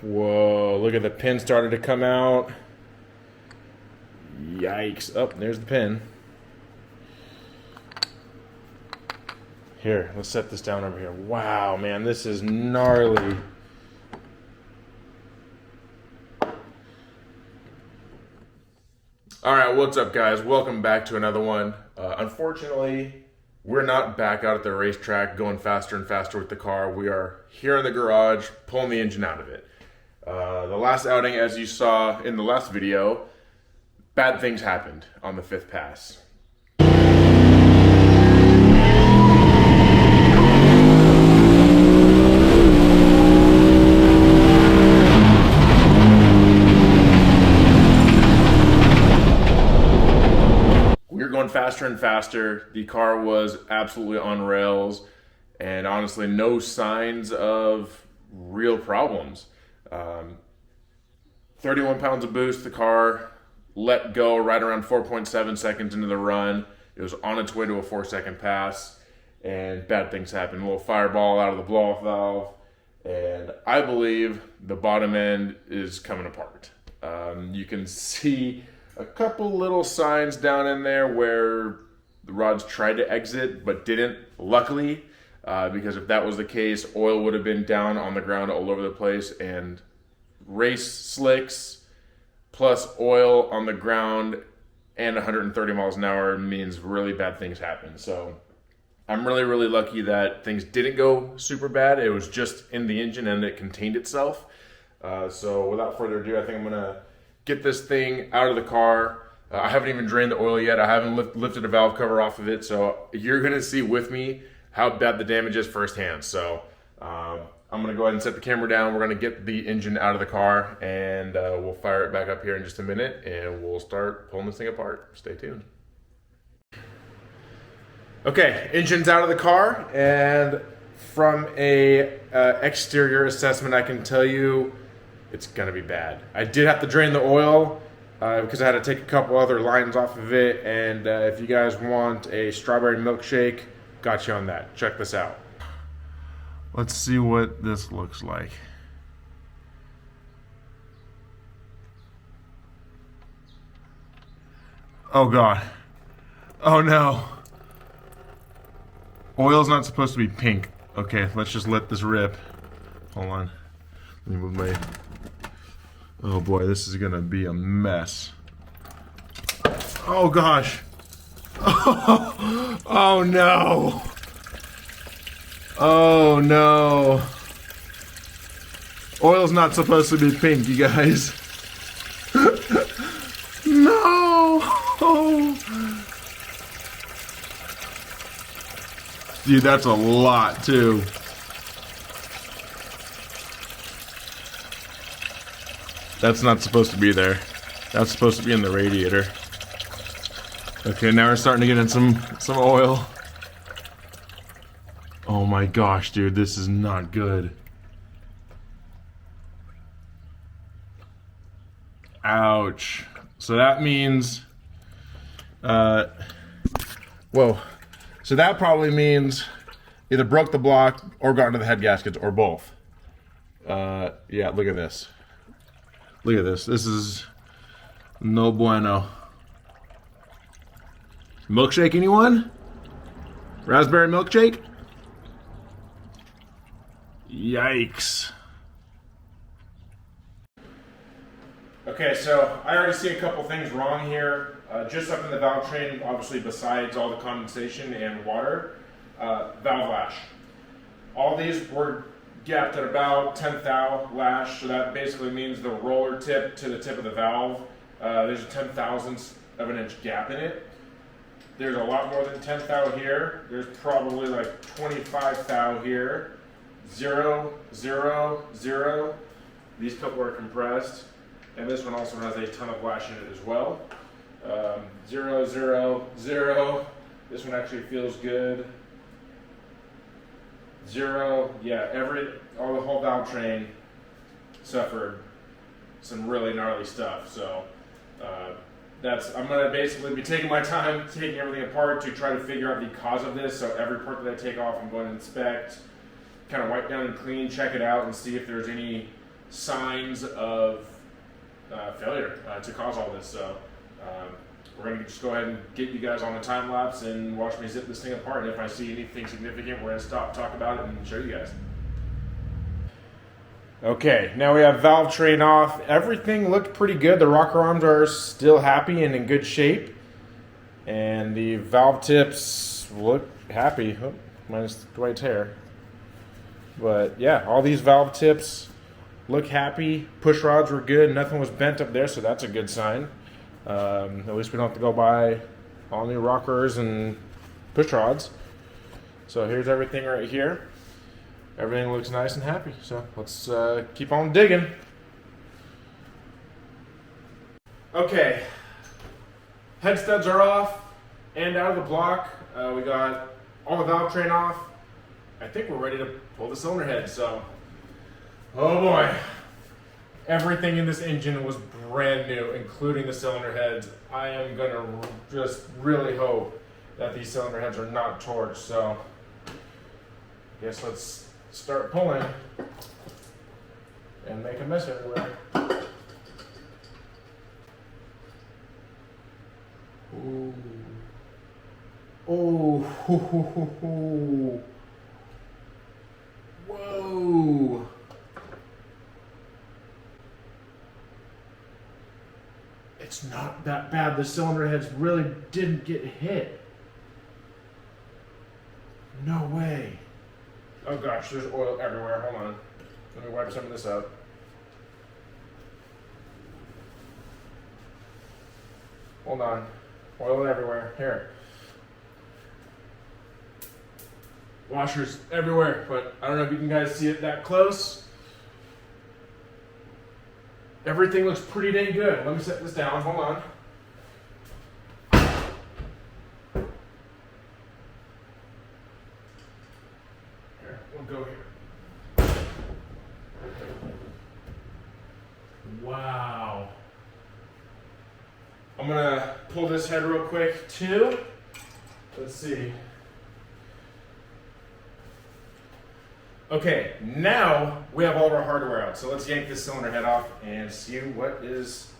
Whoa, look at the pin started to come out. Yikes. Oh, there's the pin. Here, let's set this down over here. Wow, man, this is gnarly. All right, what's up, guys? Welcome back to another one. Unfortunately, we're not back out at the racetrack going faster and faster with the car. We are here in the garage pulling the engine out of it. The last outing, as you saw in the last video, bad things happened on the 5th pass. Going faster and faster. The car was absolutely on rails, and honestly no signs of real problems. 31 pounds of boost. The car let go right around 4.7 seconds into the run. It was on its way to a 4-second pass, and bad things happened. A little fireball out of the blow-off valve, and I believe the bottom end is coming apart. You can see a couple little signs down in there where the rods tried to exit but didn't, luckily, because if that was the case, oil would have been down on the ground all over the place, and race slicks plus oil on the ground and 130 miles an hour means really bad things happen. So I'm really lucky that things didn't go super bad. It was just in the engine and it contained itself. So without further ado, I think I'm gonna get this thing out of the car. I haven't even drained the oil yet. I haven't lifted a valve cover off of it. So you're gonna see with me how bad the damage is firsthand. So I'm gonna go ahead and set the camera down. We're gonna get the engine out of the car, and we'll fire it back up here in just a minute, and we'll start pulling this thing apart. Stay tuned. Okay, engine's out of the car, and from a exterior assessment, I can tell you it's gonna be bad. I did have to drain the oil because I had to take a couple other lines off of it, and if you guys want a strawberry milkshake, got you on that. Check this out. Let's see what this looks like. Oh God. Oh no. Oil's not supposed to be pink. Okay, let's just let this rip. Hold on. Let me move my... Oh boy, this is gonna be a mess. Oh gosh. Oh no. Oh no. Oil's not supposed to be pink, you guys. No. Dude, that's a lot too. That's not supposed to be there. That's supposed to be in the radiator. Okay, now we're starting to get in some oil. Oh my gosh, dude, this is not good. Ouch. So that means, whoa. So that probably means either broke the block or got into the head gaskets or both. Yeah, look at this. Look at this. This is no bueno. Milkshake, anyone? Raspberry milkshake? Yikes. Okay, so I already see a couple things wrong here. Just up in the valve train, obviously besides all the condensation and water, valve lash. All these were gapped at about 10th thou lash, so that basically means the roller tip to the tip of the valve. There's a 10,000th of an inch gap in it. There's a lot more than 10th thou here. There's probably like 25 thou here. 0, 0, 0. These couple are compressed, and this one also has a ton of lash in it as well. 0, 0, 0. This one actually feels good. 0, yeah, the whole valve train suffered some really gnarly stuff. So I'm gonna basically be taking my time, taking everything apart to try to figure out the cause of this. So every part that I take off, I'm going to inspect, kind of wipe down and clean, check it out, and see if there's any signs of failure to cause all this. So we're going to just go ahead and get you guys on the time lapse and watch me zip this thing apart. And if I see anything significant, we're going to stop, talk about it, and show you guys. Okay, now we have valve train off. Everything looked pretty good. The rocker arms are still happy and in good shape. And the valve tips look happy, minus Dwight's hair. But yeah, all these valve tips look happy. Push rods were good. Nothing was bent up there, so that's a good sign. At least we don't have to go buy all new rockers and push rods. So here's everything right here. Everything looks nice and happy, so let's keep on digging. Okay, head studs are off and out of the block. We got all the valve train off. I think we're ready to pull the cylinder head, so, oh boy. Everything in this engine was brand new, including the cylinder heads. I am gonna just really hope that these cylinder heads are not torched, so I guess let's start pulling and make a mess everywhere. Ooh. Oh, hoo, hoo, hoo, hoo. Whoa. It's not that bad. The cylinder heads really didn't get hit. No way. Oh gosh, there's oil everywhere. Hold on. Let me wipe some of this out. Hold on. Oil everywhere. Here. Washers everywhere, but I don't know if you can guys see it that close. Everything looks pretty dang good. Let me set this down. Hold on. Go here. Wow. I'm gonna pull this head real quick too. Let's see. Okay, now we have all of our hardware out. So let's yank this cylinder head off and see what is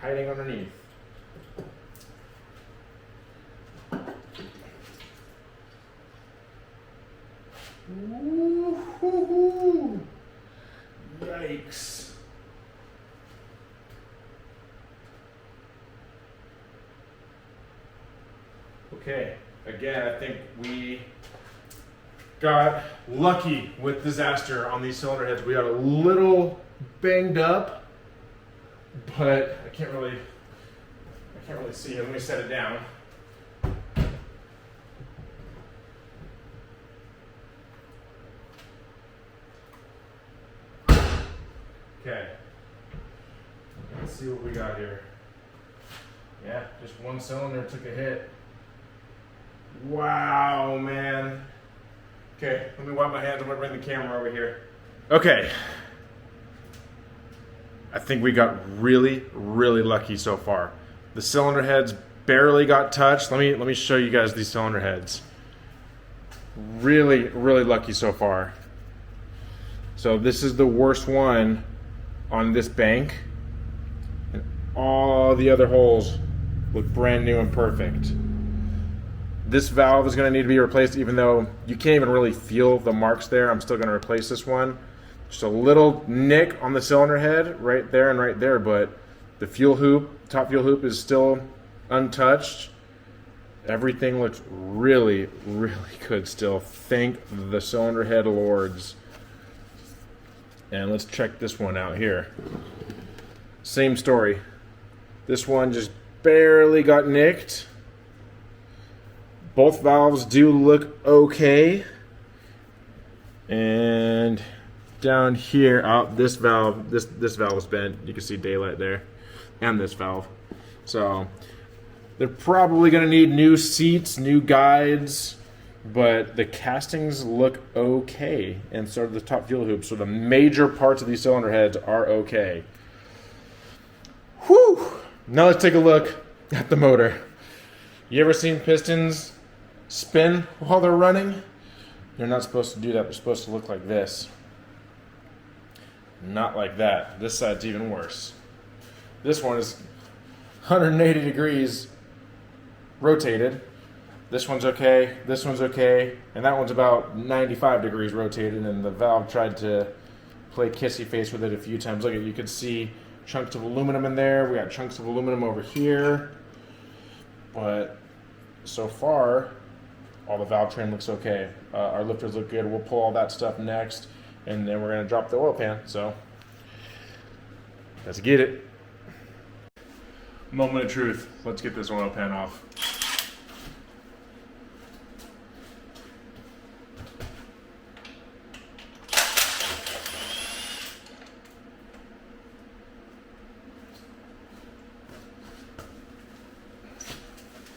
hiding underneath. Ooh, yikes. Okay, again, I think we got lucky with disaster on these cylinder heads. We got a little banged up, but I can't really see it. Let me set it down. Okay, let's see what we got here. Yeah, just one cylinder took a hit. Wow, man. Okay, let me wipe my hands. I'm gonna bring the camera over here. Okay. I think we got really, really lucky so far. The cylinder heads barely got touched. Let me show you guys these cylinder heads. Really, really lucky so far. So this is the worst one on this bank. And all the other holes look brand new and perfect. This valve is going to need to be replaced, even though you can't even really feel the marks there. I'm still going to replace this one. Just a little nick on the cylinder head right there and right there, but the fuel hoop, top fuel hoop is still untouched. Everything looks really, really good still. Thank the cylinder head lords. And let's check this one out here. Same story. This one just barely got nicked. Both valves do look okay. And down here, this valve, this valve is bent. You can see daylight there. And this valve. So they're probably gonna need new seats, new guides, but the castings look okay. And so do the top fuel hoops. So the major parts of these cylinder heads are okay. Whew! Now let's take a look at the motor. You ever seen pistons spin while they're running? They're not supposed to do that. They're supposed to look like this. Not like that. This side's even worse. This one is 180 degrees rotated. This one's okay, this one's okay, and that one's about 95 degrees rotated, and the valve tried to play kissy face with it a few times. Look, you could see chunks of aluminum in there. We got chunks of aluminum over here. But so far, all the valve train looks okay. Our lifters look good. We'll pull all that stuff next, and then we're going to drop the oil pan. So let's get it. Moment of truth. Let's get this oil pan off.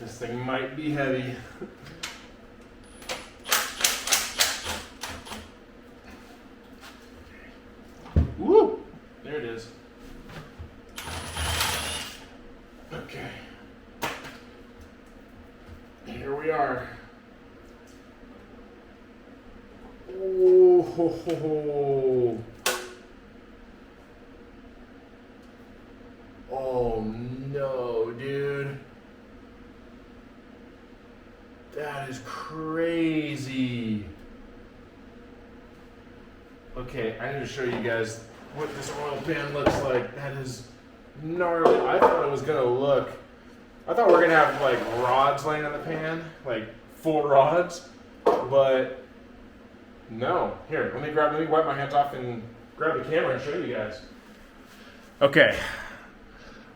This thing might be heavy. Woo! There it is. Okay. Here we are. Oh, ho, ho, ho. Oh no, dude. That is crazy. Okay, I need to show you guys what this oil pan looks like. That is gnarly. I thought it was gonna look, I thought we were gonna have like rods laying on the pan, like full rods, but no. Here, let me wipe my hands off and grab the camera and show you guys. Okay,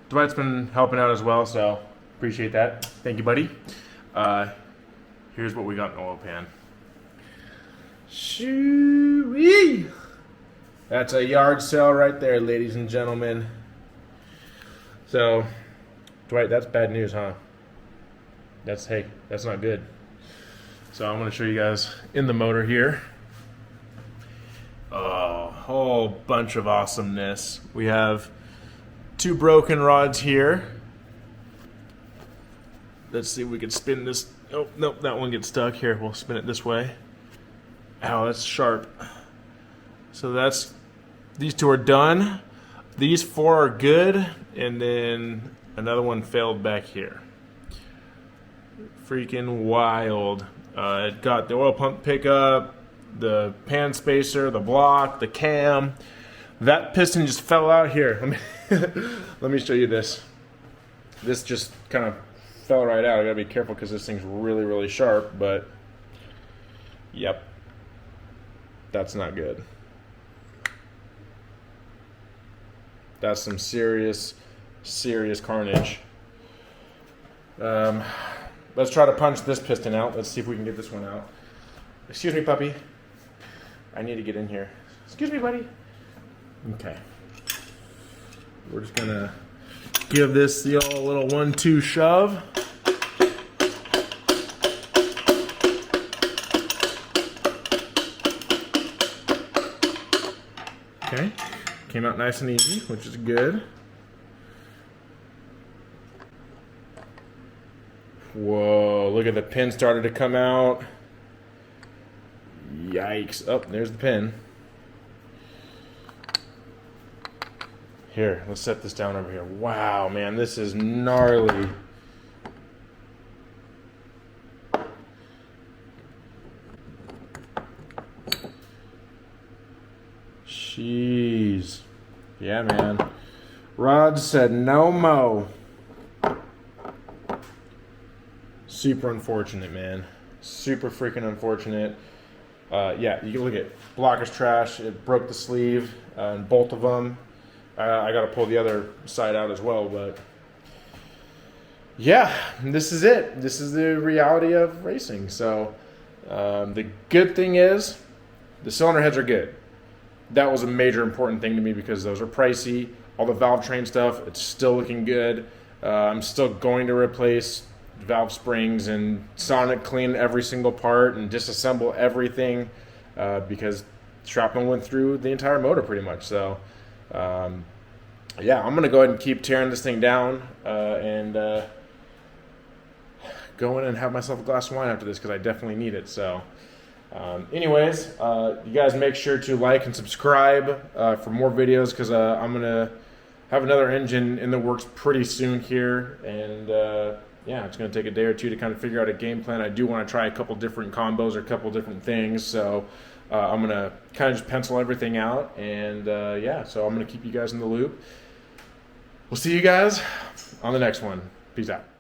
Dwight's been helping out as well, so appreciate that. Thank you, buddy. Here's what we got in the oil pan. Shoo-wee! That's a yard sale right there, ladies and gentlemen. So, Dwight, that's bad news, huh? That's not good. So I'm going to show you guys in the motor here. A whole bunch of awesomeness. We have 2 broken rods here. Let's see if we can spin this. Oh, nope, that one gets stuck. Here, we'll spin it this way. Ow, that's sharp. So these 2 are done. These 4 are good, and then another one failed back here. Freaking wild. It got the oil pump pickup, the pan spacer, the block, the cam. That piston just fell out here. Let me show you this. This just kind of fell right out. I gotta be careful because this thing's really, really sharp, but yep, that's not good. That's some serious carnage. Let's try to punch this piston out. Let's see if we can get this one out. Excuse me, puppy. I need to get in here. Excuse me, buddy. Okay. We're just gonna give this the old little 1-2 shove. Okay, came out nice and easy, which is good. Whoa, look at the pin started to come out. Yikes. Oh, there's the pin. Here, let's set this down over here. Wow, man, this is gnarly. Jeez. Yeah, man. Rod said no mo. Super unfortunate, man. Super freaking unfortunate. Yeah, you can look at blocker's trash. It broke the sleeve in both of them. I got to pull the other side out as well, but yeah, this is it. This is the reality of racing. So the good thing is the cylinder heads are good. That was a major important thing to me because those are pricey. All the valve train stuff, it's still looking good. I'm still going to replace valve springs and sonic clean every single part and disassemble everything because shrapnel went through the entire motor pretty much. So yeah, I'm gonna go ahead and keep tearing this thing down and go in and have myself a glass of wine after this because I definitely need it. So Anyways, you guys make sure to like and subscribe for more videos, because I'm going to have another engine in the works pretty soon here, and yeah, it's going to take a day or two to kind of figure out a game plan. I do want to try a couple different combos or a couple different things, so I'm going to kind of just pencil everything out, and yeah, so I'm going to keep you guys in the loop. We'll see you guys on the next one. Peace out.